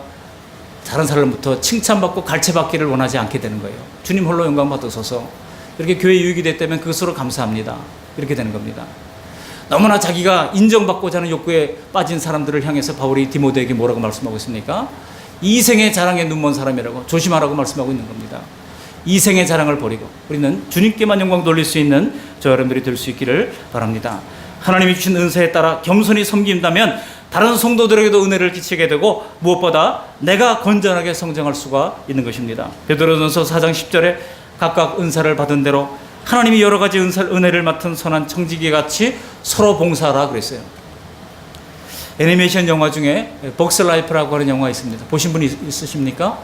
다른 사람부터 칭찬받고 갈채받기를 원하지 않게 되는 거예요. 주님 홀로 영광 받으소서. 이렇게 교회 유익이 됐다면 그것으로 감사합니다. 이렇게 되는 겁니다. 너무나 자기가 인정받고자 하는 욕구에 빠진 사람들을 향해서 바울이 디모데에게 뭐라고 말씀하고 있습니까? 이생의 자랑에 눈먼 사람이라고 조심하라고 말씀하고 있는 겁니다. 이생의 자랑을 버리고 우리는 주님께만 영광 돌릴 수 있는 저 여러분들이 될 수 있기를 바랍니다. 하나님이 주신 은사에 따라 겸손히 섬긴다면 다른 성도들에게도 은혜를 끼치게 되고 무엇보다 내가 건전하게 성장할 수가 있는 것입니다. 베드로전서 4장 10절에 각각 은사를 받은 대로 하나님이 여러 가지 은혜를 맡은 선한 청지기 같이 서로 봉사하라 그랬어요. 애니메이션 영화 중에 벅스라이프라고 하는 영화 있습니다. 보신 분 있으십니까?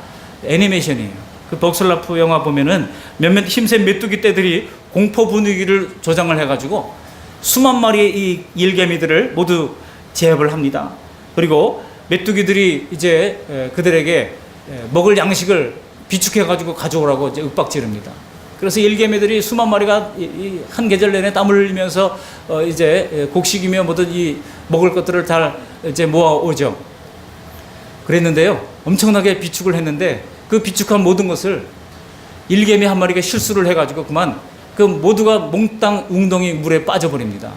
애니메이션이에요. 그 벅스라이프 영화 보면은 몇몇 힘센 메뚜기 떼들이 공포 분위기를 조장을 해가지고 수만 마리의 이 일개미들을 모두 제압을 합니다. 그리고 메뚜기들이 이제 그들에게 먹을 양식을 비축해가지고 가져오라고 이제 윽박지릅니다. 그래서 일개미들이 수만 마리가 한 계절 내내 땀을 흘리면서 이제 곡식이며 뭐든 이 먹을 것들을 다 이제 모아오죠. 그랬는데요, 엄청나게 비축을 했는데 그 비축한 모든 것을 일개미 한 마리가 실수를 해가지고 그만 그 모두가 몽땅 웅덩이 물에 빠져버립니다.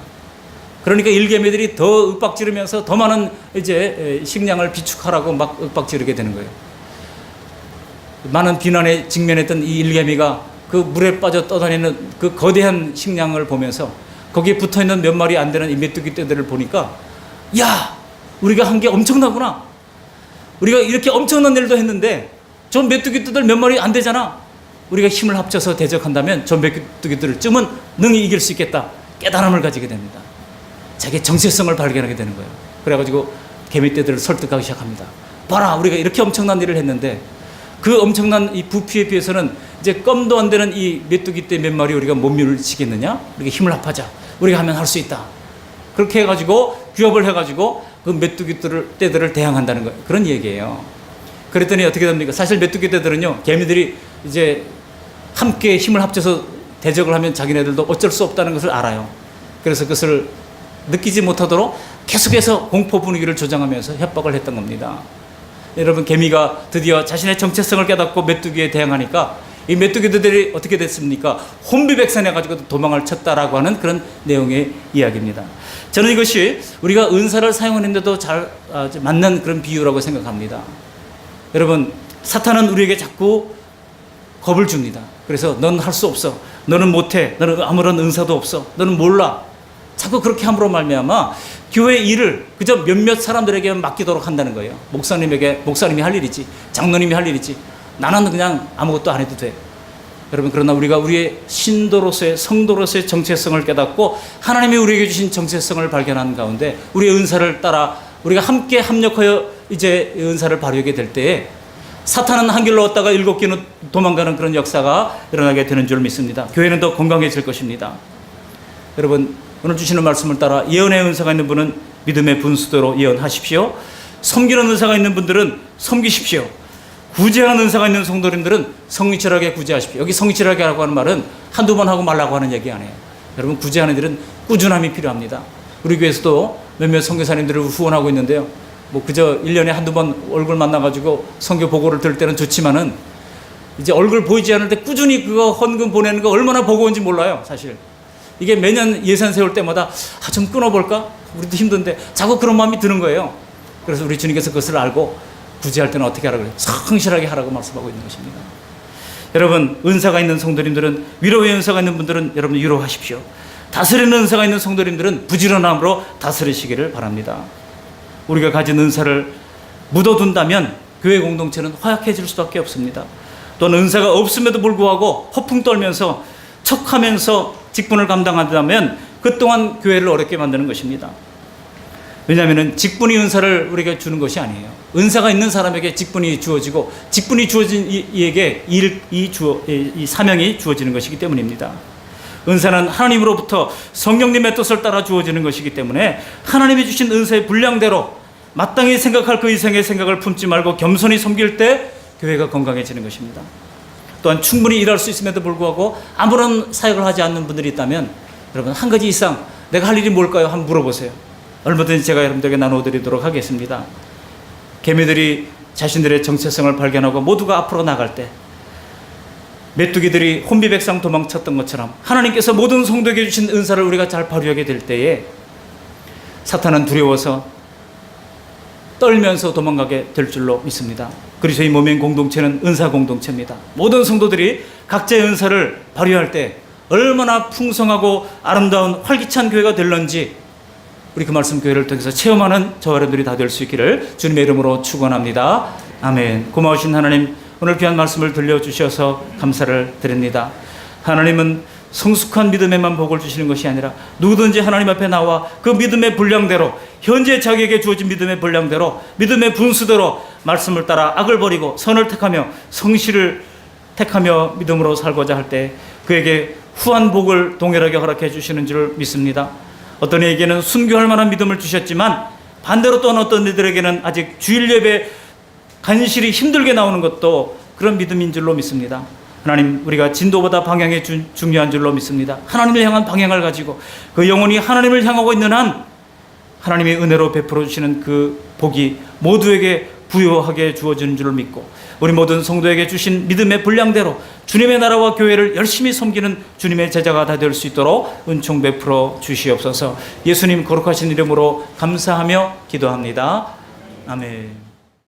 그러니까 일개미들이 더 윽박지르면서 더 많은 이제 식량을 비축하라고 막 윽박지르게 되는 거예요. 많은 비난에 직면했던 이 일개미가 그 물에 빠져 떠다니는 그 거대한 식량을 보면서 거기에 붙어있는 몇 마리 안 되는 이 메뚜기 떼들을 보니까, 야, 우리가 한 게 엄청나구나. 우리가 이렇게 엄청난 일도 했는데 저 메뚜기 떼들 몇 마리 안 되잖아. 우리가 힘을 합쳐서 대적한다면 저 메뚜기들을 쯤은 능히 이길 수 있겠다. 깨달음을 가지게 됩니다. 자기의 정체성을 발견하게 되는 거예요. 그래가지고 개미떼들을 설득하기 시작합니다. 봐라, 우리가 이렇게 엄청난 일을 했는데 그 엄청난 이 부피에 비해서는 이제 껌도 안 되는 이 메뚜기떼 몇 마리 우리가 못 밀치겠느냐? 우리가 힘을 합하자. 우리가 하면 할 수 있다. 그렇게 해가지고 규합을 해가지고 그 메뚜기떼들을 대항한다는 거예요. 그런 얘기예요. 그랬더니 어떻게 됩니까? 사실 메뚜기떼들은요, 개미들이 이제 함께 힘을 합쳐서 대적을 하면 자기네들도 어쩔 수 없다는 것을 알아요. 그래서 그것을 느끼지 못하도록 계속해서 공포 분위기를 조장하면서 협박을 했던 겁니다. 여러분, 개미가 드디어 자신의 정체성을 깨닫고 메뚜기에 대항하니까 이 메뚜기들이 어떻게 됐습니까? 혼비백산해가지고 도망을 쳤다라고 하는 그런 내용의 이야기입니다. 저는 이것이 우리가 은사를 사용하는데도 잘 맞는 그런 비유라고 생각합니다. 여러분, 사탄은 우리에게 자꾸 겁을 줍니다. 그래서 넌 할 수 없어. 너는 못해. 너는 아무런 은사도 없어. 너는 몰라. 자꾸 그렇게 함으로 말미암아 교회 일을 그저 몇몇 사람들에게 맡기도록 한다는 거예요. 목사님이 할 일이지, 장로님이 할 일이지, 나는 그냥 아무것도 안 해도 돼. 여러분, 그러나 우리가 우리의 신도로서의, 성도로서의 정체성을 깨닫고 하나님이 우리에게 주신 정체성을 발견한 가운데 우리의 은사를 따라 우리가 함께 합력하여 이제 은사를 발휘하게 될 때에 사탄은 한 길로 왔다가 7개는 도망가는 그런 역사가 일어나게 되는 줄 믿습니다. 교회는 더 건강해질 것입니다. 여러분, 오늘 주시는 말씀을 따라 예언의 은사가 있는 분은 믿음의 분수대로 예언하십시오. 섬기는 은사가 있는 분들은 섬기십시오. 구제하는 은사가 있는 성도님들은 성실하게 구제하십시오. 여기 성실하게 하라고 하는 말은 한두 번 하고 말라고 하는 얘기 아니에요. 여러분, 구제하는 일은 꾸준함이 필요합니다. 우리 교회에서도 몇몇 선교사님들을 후원하고 있는데요, 뭐 그저 1년에 한두 번 얼굴 만나가지고 선교 보고를 들을 때는 좋지만은 이제 얼굴 보이지 않을 때 꾸준히 그거 헌금 보내는 거 얼마나 버거운지 몰라요, 사실. 이게 매년 예산 세울 때마다 좀 끊어볼까? 우리도 힘든데 자꾸 그런 마음이 드는 거예요. 그래서 우리 주님께서 그것을 알고 구제할 때는 어떻게 하라고 그래요? 성실하게 하라고 말씀하고 있는 것입니다. 여러분, 은사가 있는 성도님들은, 위로의 은사가 있는 분들은 여러분 위로하십시오. 다스리는 은사가 있는 성도님들은 부지런함으로 다스리시기를 바랍니다. 우리가 가진 은사를 묻어둔다면 교회 공동체는 허약해질 수밖에 없습니다. 또는 은사가 없음에도 불구하고 허풍 떨면서 척하면서 직분을 감당한다면 그 또한 교회를 어렵게 만드는 것입니다. 왜냐하면 직분이 은사를 우리에게 주는 것이 아니에요. 은사가 있는 사람에게 직분이 주어지고 직분이 주어진 이에게 이 사명이 주어지는 것이기 때문입니다. 은사는 하나님으로부터 성령님의 뜻을 따라 주어지는 것이기 때문에 하나님이 주신 은사의 분량대로 마땅히 생각할 그 이상의 생각을 품지 말고 겸손히 섬길 때 교회가 건강해지는 것입니다. 또한 충분히 일할 수 있음에도 불구하고 아무런 사역을 하지 않는 분들이 있다면 여러분, 한 가지 이상 내가 할 일이 뭘까요? 한번 물어보세요. 얼마든지 제가 여러분들에게 나눠드리도록 하겠습니다. 개미들이 자신들의 정체성을 발견하고 모두가 앞으로 나갈 때 메뚜기들이 혼비백상 도망쳤던 것처럼 하나님께서 모든 성도에게 주신 은사를 우리가 잘 발휘하게 될 때에 사탄은 두려워서 떨면서 도망가게 될 줄로 믿습니다. 그리스도의 몸인 공동체는 은사 공동체입니다. 모든 성도들이 각자의 은사를 발휘할 때 얼마나 풍성하고 아름다운 활기찬 교회가 될런지 우리 그 말씀 교회를 통해서 체험하는 저와 여러분들이 다 될 수 있기를 주님의 이름으로 축원합니다. 아멘. 고마우신 하나님, 오늘 귀한 말씀을 들려주셔서 감사를 드립니다. 하나님은 성숙한 믿음에만 복을 주시는 것이 아니라 누구든지 하나님 앞에 나와 그 믿음의 분량대로, 현재 자기에게 주어진 믿음의 분량대로, 믿음의 분수대로 말씀을 따라 악을 버리고 선을 택하며 성실을 택하며 믿음으로 살고자 할 때 그에게 후한 복을 동일하게 허락해 주시는 줄 믿습니다. 어떤 이에게는 순교할 만한 믿음을 주셨지만 반대로 또 어떤 이들에게는 아직 주일 예배 간실히 힘들게 나오는 것도 그런 믿음인 줄로 믿습니다. 하나님, 우리가 진도보다 방향이 중요한 줄로 믿습니다. 하나님을 향한 방향을 가지고 그 영혼이 하나님을 향하고 있는 한 하나님의 은혜로 베풀어 주시는 그 복이 모두에게 부요하게 주어지는 줄을 믿고 우리 모든 성도에게 주신 믿음의 분량대로 주님의 나라와 교회를 열심히 섬기는 주님의 제자가 다 될 수 있도록 은총 베풀어 주시옵소서. 예수님 거룩하신 이름으로 감사하며 기도합니다. 아멘.